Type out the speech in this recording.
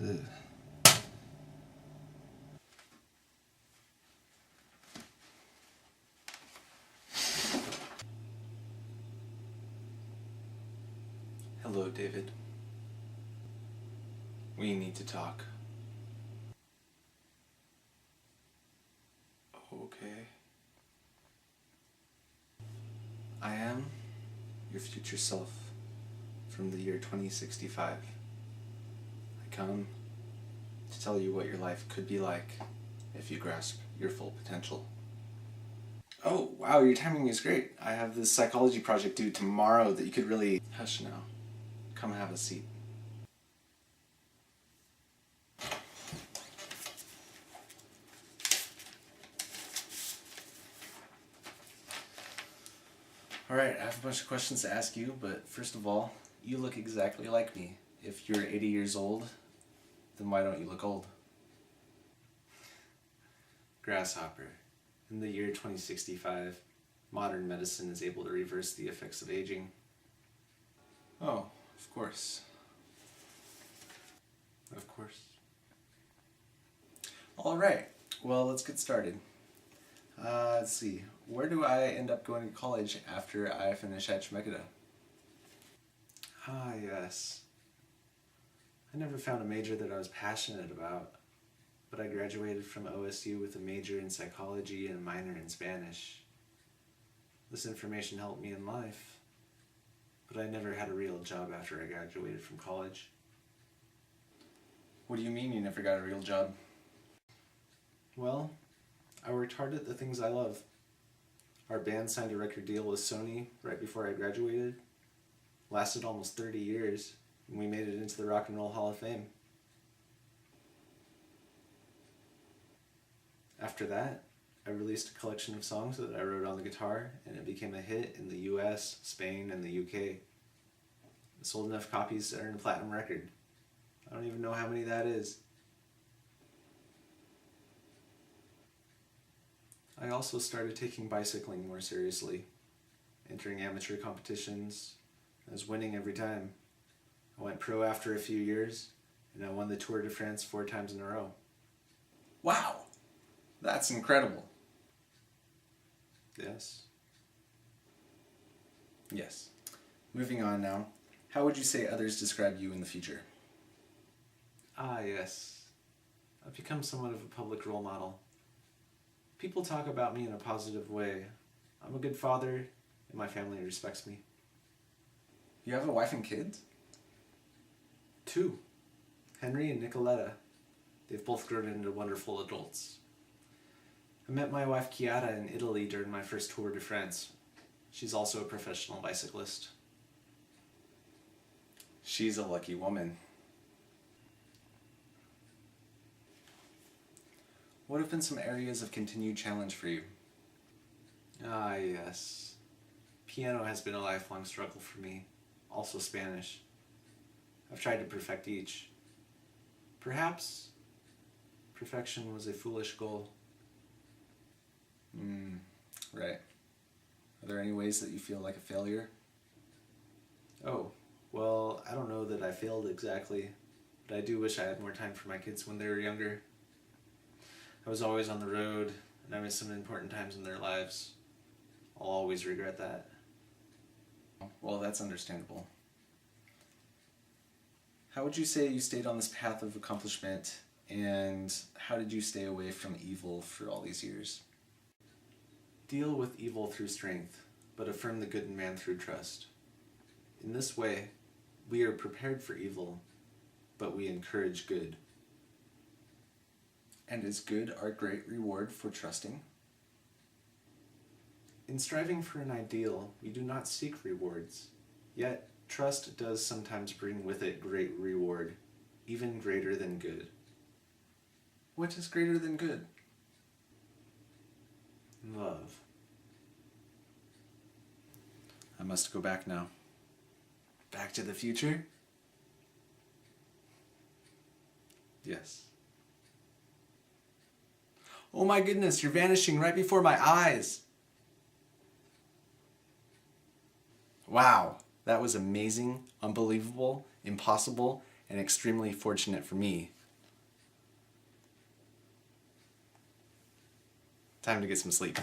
Ugh. Hello, David. We need to talk. Okay. I am your future self from the year 2065. I come to tell you what your life could be like if you grasp your full potential. Oh, wow, your timing is great. I have this psychology project due tomorrow that you could really... Hush now. Come have a seat. Alright, I have a bunch of questions to ask you, but first of all, you look exactly like me. If you're 80 years old, then why don't you look old? Grasshopper. In the year 2065, modern medicine is able to reverse the effects of aging. Oh, of course. Of course. Alright, well, let's get started. Let's see. Where do I end up going to college after I finish at Chemeketa? Ah, yes. I never found a major that I was passionate about, but I graduated from OSU with a major in psychology and a minor in Spanish. This information helped me in life, but I never had a real job after I graduated from college. What do you mean you never got a real job? Well, I worked hard at the things I love. Our band signed a record deal with Sony right before I graduated. Lasted almost 30 years, and we made it into the Rock and Roll Hall of Fame. After that, I released a collection of songs that I wrote on the guitar, and it became a hit in the US, Spain, and the UK. It sold enough copies to earn a platinum record. I don't even know how many that is. I also started taking bicycling more seriously, entering amateur competitions. I was winning every time. I went pro after a few years, and I won the Tour de France 4 times in a row. Wow! That's incredible. Yes. Yes. Moving on now. How would you say others describe you in the future? Ah, yes. I've become somewhat of a public role model. People talk about me in a positive way. I'm a good father, and my family respects me. You have a wife and kids? 2. Henry and Nicoletta. They've both grown into wonderful adults. I met my wife Chiara in Italy during my first Tour de France. She's also a professional bicyclist. She's a lucky woman. What have been some areas of continued challenge for you? Ah, yes. Piano has been a lifelong struggle for me. Also Spanish. I've tried to perfect each. Perhaps perfection was a foolish goal. Right. Are there any ways that you feel like a failure? Oh, well, I don't know that I failed exactly, but I do wish I had more time for my kids when they were younger. I was always on the road, and I missed some important times in their lives. I'll always regret that. Well, that's understandable. How would you say you stayed on this path of accomplishment, and how did you stay away from evil for all these years? Deal with evil through strength, but affirm the good in man through trust. In this way, we are prepared for evil, but we encourage good. And is good our great reward for trusting? In striving for an ideal, we do not seek rewards, yet trust does sometimes bring with it great reward, even greater than good. What is greater than good? Love. I must go back now. Back to the future? Yes. Oh my goodness, you're vanishing right before my eyes. Wow, that was amazing, unbelievable, impossible, and extremely fortunate for me. Time to get some sleep.